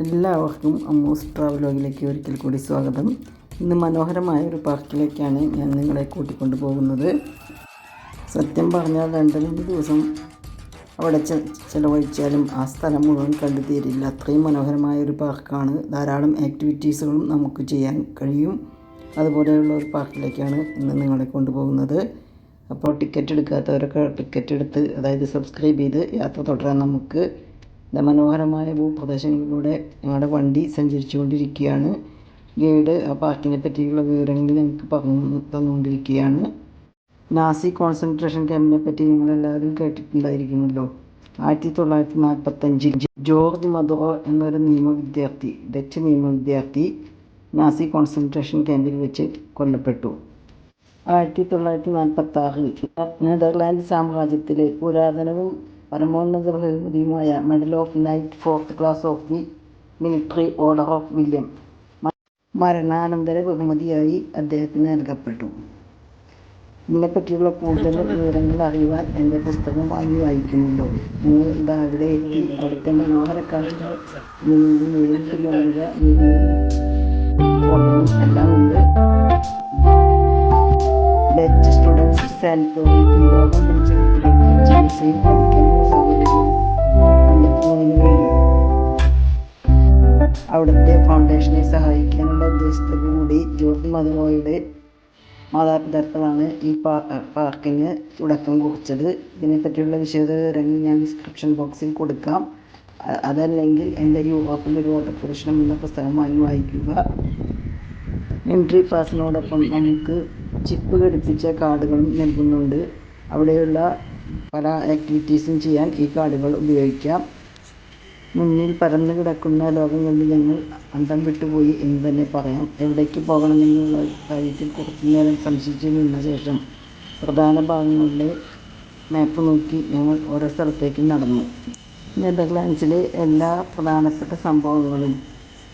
എല്ലാവർക്കും അമ്മൂസ് ട്രാവലോഗിലേക്ക് ഒരിക്കൽ കൂടി സ്വാഗതം. ഇന്ന് മനോഹരമായ ഒരു പാർക്കിലേക്കാണ് ഞാൻ നിങ്ങളെ കൂട്ടിക്കൊണ്ടു പോകുന്നത്. സത്യം പറഞ്ഞാൽ 2-3 ദിവസം അവിടെ ചിലവഴിച്ചാലും ആ സ്ഥലം മുഴുവൻ കണ്ടു തീരില്ല. അത്രയും മനോഹരമായ ഒരു പാർക്കാണ്. ധാരാളം ആക്ടിവിറ്റീസുകളും നമുക്ക് ചെയ്യാൻ കഴിയും. അതുപോലെയുള്ള ഒരു പാർക്കിലേക്കാണ് ഇന്ന് നിങ്ങളെ കൊണ്ടുപോകുന്നത്. അപ്പോൾ ടിക്കറ്റ് എടുക്കാത്തവരൊക്കെ ടിക്കറ്റ് എടുത്ത്, അതായത് സബ്സ്ക്രൈബ് ചെയ്ത് യാത്ര തുടരാൻ നമുക്ക്. മനോഹരമായ ഭൂപ്രദേശങ്ങളിലൂടെ ഞങ്ങളുടെ വണ്ടി സഞ്ചരിച്ചുകൊണ്ടിരിക്കുകയാണ്. ഗൈഡ് ആ പാർക്കിനെ പറ്റിയുള്ള വിവരങ്ങൾ ഞങ്ങൾക്ക് പറഞ്ഞു തന്നുകൊണ്ടിരിക്കുകയാണ്. നാസി കോൺസെൻട്രേഷൻ ക്യാമ്പിനെ പറ്റി നിങ്ങളെല്ലാവരും കേട്ടിട്ടുണ്ടായിരിക്കുമല്ലോ. 1945 ജോർജ് മദുറോ എന്നൊരു ഡച്ച് നിയമവിദ്യാർത്ഥി നാസി കോൺസെൻട്രേഷൻ ക്യാമ്പിൽ വെച്ച് കൊല്ലപ്പെട്ടു. 1946 നെതർലാൻഡ് സാമ്രാജ്യത്തിലെ പുരാതനവും പരമോന്നത ബഹുമതിയുമായ medal of knight 4th class of the military order of William മരണാനന്തര ബഹുമതിയായി അദ്ദേഹത്തിന് നൽകപ്പെട്ടു. ഇതിനെപ്പറ്റിയുള്ള കൂടുതൽ വിവരങ്ങൾ അറിയുവാൻ എൻ്റെ പുസ്തകം വാങ്ങി വായിക്കുമല്ലോ. നിങ്ങൾ അവിടെ എത്തി അവിടുത്തെ മനോഹര കാഴ്ചകൾ നേരിട്ട് കാണുക എല്ലാം ഉണ്ട്. ഡച്ച് സ്റ്റുഡൻസ് സാനിറ്റോറിയത്തിൽ രോഗം പിടിച്ച കുട്ടികൾക്ക് ചികിത്സയും പഠിക്കാനുള്ള സൗകര്യവും കണ്ടെത്തുന്നതിന് വേണ്ടി അവിടുത്തെ ഫൗണ്ടേഷനെ സഹായിക്കാനുള്ള ഉദ്ദേശത്തോടുകൂടി ജോർജ് മദുറോയുടെ മാതാപിതാക്കളാണ് ഈ പാർക്കിന് തുടക്കം കുറിച്ചത്. ഇതിനെപ്പറ്റിയുള്ള വിശദവിവരങ്ങൾ ഞാൻ ഡിസ്ക്രിപ്ഷൻ ബോക്സിൽ കൊടുക്കാം. അതല്ലെങ്കിൽ എൻ്റെ യൂറോപ്പിൻ്റെ ഒരു ഓട്ടപ്രദർശനം എന്ന പുസ്തകം വാങ്ങി വായിക്കുക. എൻട്രി പാസിനോടൊപ്പം നമുക്ക് ചിപ്പ് ഘടിപ്പിച്ച കാർഡുകളും നൽകുന്നുണ്ട്. അവിടെയുള്ള പല ആക്ടിവിറ്റീസും ചെയ്യാൻ ഈ കാർഡുകൾ ഉപയോഗിക്കാം. മുന്നിൽ പരന്നു കിടക്കുന്ന ലോകം കണ്ട് ഞങ്ങൾ അന്തം വിട്ടുപോയി എന്ന് തന്നെ പറയാം. എവിടേക്ക് പോകണമെന്നുള്ള കാര്യത്തിൽ കുറച്ചു നേരം സംശയിച്ചു നിന്ന ശേഷം പ്രധാന ഭാഗങ്ങളിലെ മാപ്പ് നോക്കി ഞങ്ങൾ ഓരോ സ്ഥലത്തേക്കും നടന്നു. നെതർലാൻഡ്സിലെ എല്ലാ പ്രധാനപ്പെട്ട സംഭവങ്ങളും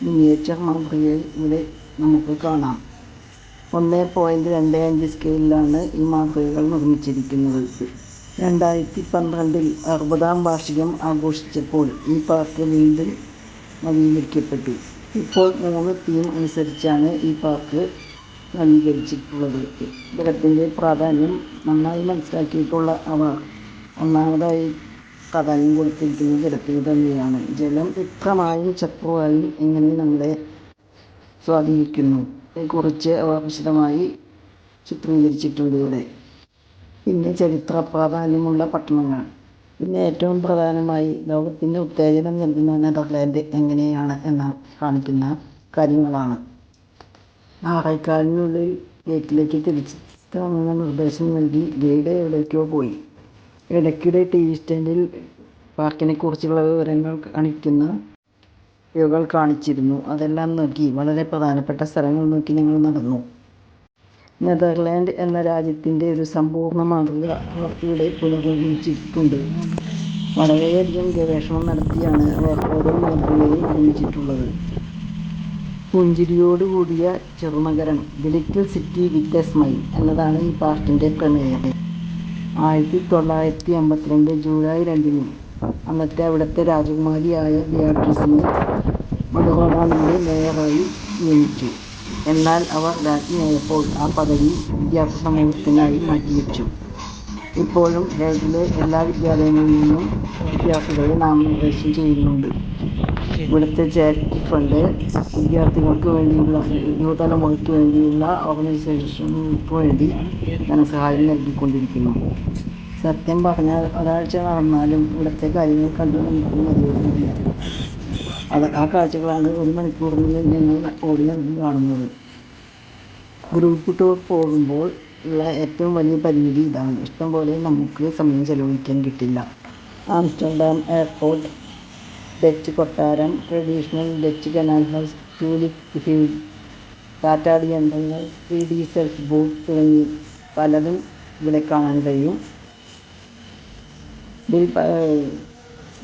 മിനിയേച്ചർ മാതൃകയിൽ ഇവിടെ നമുക്ക് കാണാം. 1.25 സ്കെയിലാണ് ഈ മാതൃകകൾ നിർമ്മിച്ചിരിക്കുന്നത്. 2012 60ാം വാർഷികം ആഘോഷിച്ചപ്പോൾ ഈ പാർക്ക് വീണ്ടും നവീകരിക്കപ്പെട്ടു. ഇപ്പോൾ 3 തീം അനുസരിച്ചാണ് ഈ പാർക്ക് നവീകരിച്ചിട്ടുള്ളത്. ജലത്തിൻ്റെ പ്രാധാന്യം നന്നായി മനസ്സിലാക്കിയിട്ടുള്ള അവർ ഒന്നാമതായി പ്രാധാന്യം കൊടുത്തിരിക്കുന്നത് ജലത്തിന് തന്നെയാണ്. ജലം വ്യക്തമായും ശത്രുവായും എങ്ങനെ നമ്മളെ സ്വാധീനിക്കുന്നു കുറിച്ച് അവർ വിശദമായി ചിത്രീകരിച്ചിട്ടുണ്ട് ഇവിടെ. പിന്നെ ചരിത്ര പ്രാധാന്യമുള്ള പട്ടണങ്ങൾ, പിന്നെ ഏറ്റവും പ്രധാനമായി ലോകത്തിന് ഉത്തേജനം നൽകുന്ന നെതർലാൻഡ് എങ്ങനെയാണ് എന്ന് കാണിക്കുന്ന കാര്യങ്ങളാണ്. 6:15 ഗേറ്റിലേക്ക് തിരിച്ചെത്തണമെന്ന നിർദ്ദേശം നൽകി ഗൈഡ് എവിടേക്കോ പോയി. ഇടയ്ക്കിടെ TV സ്റ്റാൻഡിൽ പാർക്കിനെക്കുറിച്ചുള്ള വിവരങ്ങൾ കാണിക്കുന്ന കൾ കാണിച്ചിരുന്നു. അതെല്ലാം നോക്കി വളരെ പ്രധാനപ്പെട്ട സ്ഥലങ്ങൾ നോക്കി ഞങ്ങൾ നടന്നു. നെതർലാൻഡ് എന്ന രാജ്യത്തിൻ്റെ ഒരു സമ്പൂർണ്ണ മാതൃക അവർ ഇവിടെ പുനർനിർമ്മിച്ചിട്ടുണ്ട്. വളരെയധികം ഗവേഷണം നടത്തിയാണ് അവർ ഓരോ മാതൃകയും നിർമ്മിച്ചിട്ടുള്ളത്. പുഞ്ചിരിയോടുകൂടിയ ചെറുനഗരം, the little city with a smile എന്നതാണ് ഈ പാർക്കിൻ്റെ പ്രമേയം. 1952 ജൂലൈ 2 അന്നത്തെ അവിടുത്തെ രാജകുമാരിയായ ബിയാട്രിസിനെ മദുറോയുടെ മേയറായി നിയമിച്ചു. എന്നാൽ അവർ രാജ്ഞിയായപ്പോൾ ആ പദവി വിദ്യാർത്ഥി സമൂഹത്തിനായി മാറ്റിവെച്ചു. ഇപ്പോഴും രാജ്യത്തിലെ എല്ലാ വിദ്യാലയങ്ങളിൽ നിന്നും വിദ്യാർത്ഥികളെ നാമനിർദ്ദേശം ചെയ്യുന്നുണ്ട്. ഇവിടുത്തെ ചാരിറ്റി ഫണ്ട് വിദ്യാർത്ഥികൾക്ക് വേണ്ടിയുള്ള, യുവതലമുറയ്ക്ക് വേണ്ടിയുള്ള ഓർഗനൈസേഷനുകൾക്ക് വേണ്ടി ധനസഹായം നൽകിക്കൊണ്ടിരിക്കുന്നു. സത്യം പറഞ്ഞാൽ ഒരാഴ്ച നടന്നാലും ഇവിടുത്തെ കാര്യങ്ങൾ കണ്ടു നമുക്ക് മതിയാകുന്നില്ല. ആ കാഴ്ചകളാണ് 1 മണിക്കൂറിനുള്ളിൽ ഞങ്ങൾ ഓടി നടന്ന് കാണുന്നത്. ഗ്രൂപ്പ് ടൂർ പോകുമ്പോൾ ഉള്ള ഏറ്റവും വലിയ പരിമിതി ഇതാണ്. ഇഷ്ടംപോലെ നമുക്ക് സമയം ചെലവഴിക്കാൻ കിട്ടില്ല. ആംസ്റ്റർഡാം എയർപോർട്ട്, ഡച്ച് കൊട്ടാരം, traditional Dutch canal house, tulip field, കാറ്റാടി യന്ത്രങ്ങൾ, 3D സർഫ് ബോട്ട് തുടങ്ങി പലതും ഇവിടെ കാണാൻ കഴിയും.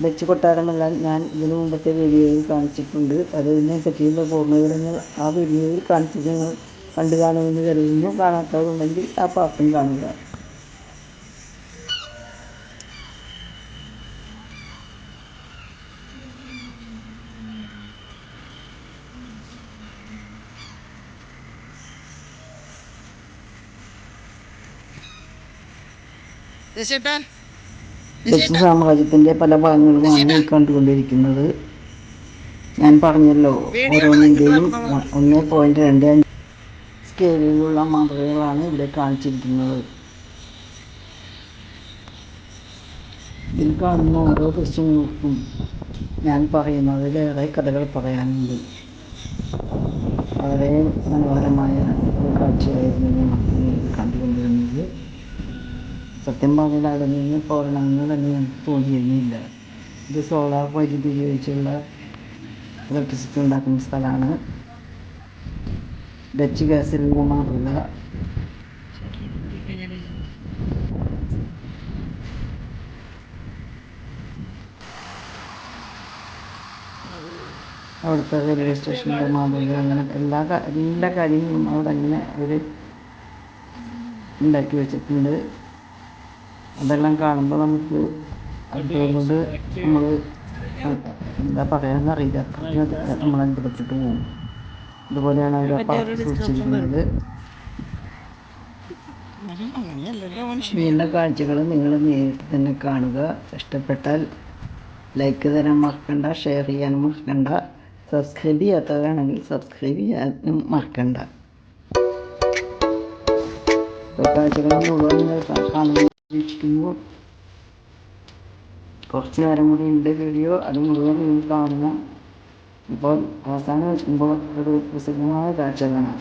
ഡച്ച് കൊട്ടാരമെല്ലാം ഞാൻ ഇതിനു മുമ്പത്തെ വീഡിയോയിൽ കാണിച്ചിട്ടുണ്ട്. അതിനെ പറ്റിയുള്ള പൂർണ്ണവിവരങ്ങൾ ആ വീഡിയോയിൽ കാണിച്ചത് നിങ്ങൾ കണ്ടു കാണുമെന്ന് കരുതുന്നു. കാണാത്തവരുണ്ടെങ്കിൽ ആ പാർട്ടും കാണുക. ഡച്ച് സാമ്രാജ്യത്തിൻ്റെ പല ഭാഗങ്ങളുമാണ് ഈ കണ്ടുകൊണ്ടിരിക്കുന്നത്. ഞാൻ പറഞ്ഞല്ലോ, ഓരോന്നിൻ്റെയും 1.25 സ്കെയിലിലുള്ള മാതൃകകളാണ് ഇവിടെ കാണിച്ചിരിക്കുന്നത്. ഇതിൽ കാണുന്ന ഓരോ ദൃശ്യങ്ങൾക്കും ഞാൻ പറയുന്നതിലേറെ കഥകൾ പറയാനുണ്ട്. വളരെ മനോഹരമായ ഒരു കാഴ്ചയായിരുന്നു നമുക്ക് കണ്ടുകൊണ്ടിരുന്നത്. സത്യം പറഞ്ഞാൽ അവിടെ നിന്ന് പോരണമെന്ന് തന്നെ എനിക്ക് തോന്നിയിരുന്നില്ല. ഇത് സോളാർ വൈദ്യുതി ഉപയോഗിച്ചുള്ള ഇലക്ട്രിസിറ്റി ഉണ്ടാക്കുന്ന സ്ഥലമാണ്. ഡച്ച് ഗ്യാസിൽ മാതൃക. അവിടുത്തെ റെയിൽവേ സ്റ്റേഷൻ്റെ മാതൃക, അങ്ങനെ എല്ലാ കാര്യങ്ങളും അവിടെ അങ്ങനെ അവർ ഉണ്ടാക്കി വെച്ചിട്ടുണ്ട്. അതെല്ലാം കാണുമ്പോൾ നമുക്ക് അതുകൊണ്ട് നമ്മൾ എന്താ പറയുക അറിയില്ല, നമ്മൾ അത്ഭുതപ്പെട്ടു പോകും. അതുപോലെയാണ് അവർ സൂക്ഷിച്ചിരിക്കുന്നത്. വീണ്ടും കാഴ്ചകൾ നിങ്ങൾ നേരിട്ട് തന്നെ കാണുക. ഇഷ്ടപ്പെട്ടാൽ ലൈക്ക് തരാൻ മറക്കണ്ട, ഷെയർ ചെയ്യാനും മറക്കണ്ട, സബ്സ്ക്രൈബ് ചെയ്യാത്തവരാണെങ്കിൽ സബ്സ്ക്രൈബ് ചെയ്യാനും മറക്കണ്ട. കാഴ്ചകൾ മുഴുവൻ കാണുമ്പോൾ കുറച്ച് നേരം കൂടി ഉണ്ട് വീഡിയോ, അത് മുഴുവൻ നിങ്ങൾ കാണുക. ഇപ്പോൾ അവസാനം വെക്കുമ്പോൾ ഒരു പ്രസിദ്ധമായ കാഴ്ച കാണാം.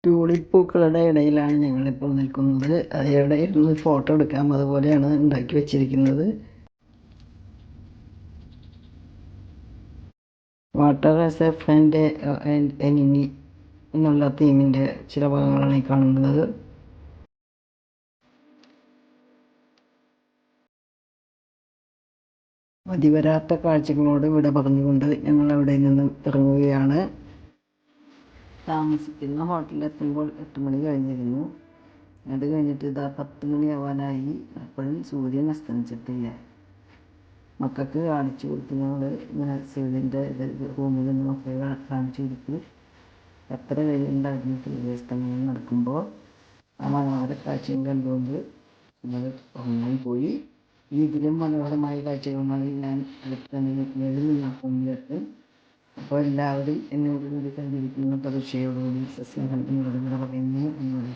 ട്യൂലിപ്പ് പൂക്കളുടെ ഇടയിലാണ് ഞങ്ങളിപ്പോൾ നിൽക്കുന്നത്. അതിവിടെ ഇരുന്ന് ഫോട്ടോ എടുക്കാം, അതുപോലെയാണ് ഉണ്ടാക്കി വെച്ചിരിക്കുന്നത്. Water as a friend and enemy എന്നുള്ള തീമിൻ്റെ ചില ഭാഗങ്ങളാണ് ഈ കാണുന്നത്. മതിവരാത്ത കാഴ്ചകളോട് വിട പറഞ്ഞുകൊണ്ട് ഞങ്ങൾ അവിടെ നിന്ന് ഇറങ്ങുകയാണ്. താമസിക്കുന്ന ഹോട്ടലിലെത്തുമ്പോൾ 8 മണി കഴിഞ്ഞിരുന്നു. അത് കഴിഞ്ഞിട്ട് ഇതാ 10 മണിയാവാനായി. അപ്പോഴും സൂര്യൻ അസ്തമിച്ചിട്ടില്ല. മക്കൾക്ക് കാണിച്ചു കൊടുത്തു. ഞങ്ങൾ ഇങ്ങനെ സൂര്യൻ്റെ റൂമിൽ നിന്നൊക്കെ കാണിച്ചു കൊടുത്തു. എത്ര വെയിലുണ്ടായിരുന്നു സൂര്യാസ്തമയം നടക്കുമ്പോൾ. ആ മനോഹര കാഴ്ചയും കണ്ടുകൊണ്ട് ഞങ്ങൾ ഉറങ്ങാൻ പോയി. ഇതിലും മനോഹരമായ കാഴ്ചകളുമായി ഞാൻ അടുത്ത നിങ്ങൾക്കുള്ളിലെത്തും. അപ്പോൾ എല്ലാവരും എന്നോട് കൂടി കണ്ടിരിക്കുന്ന പ്രതീക്ഷയോടുകൂടി സസ്യങ്ങൾ പറയുന്നു എന്നോട്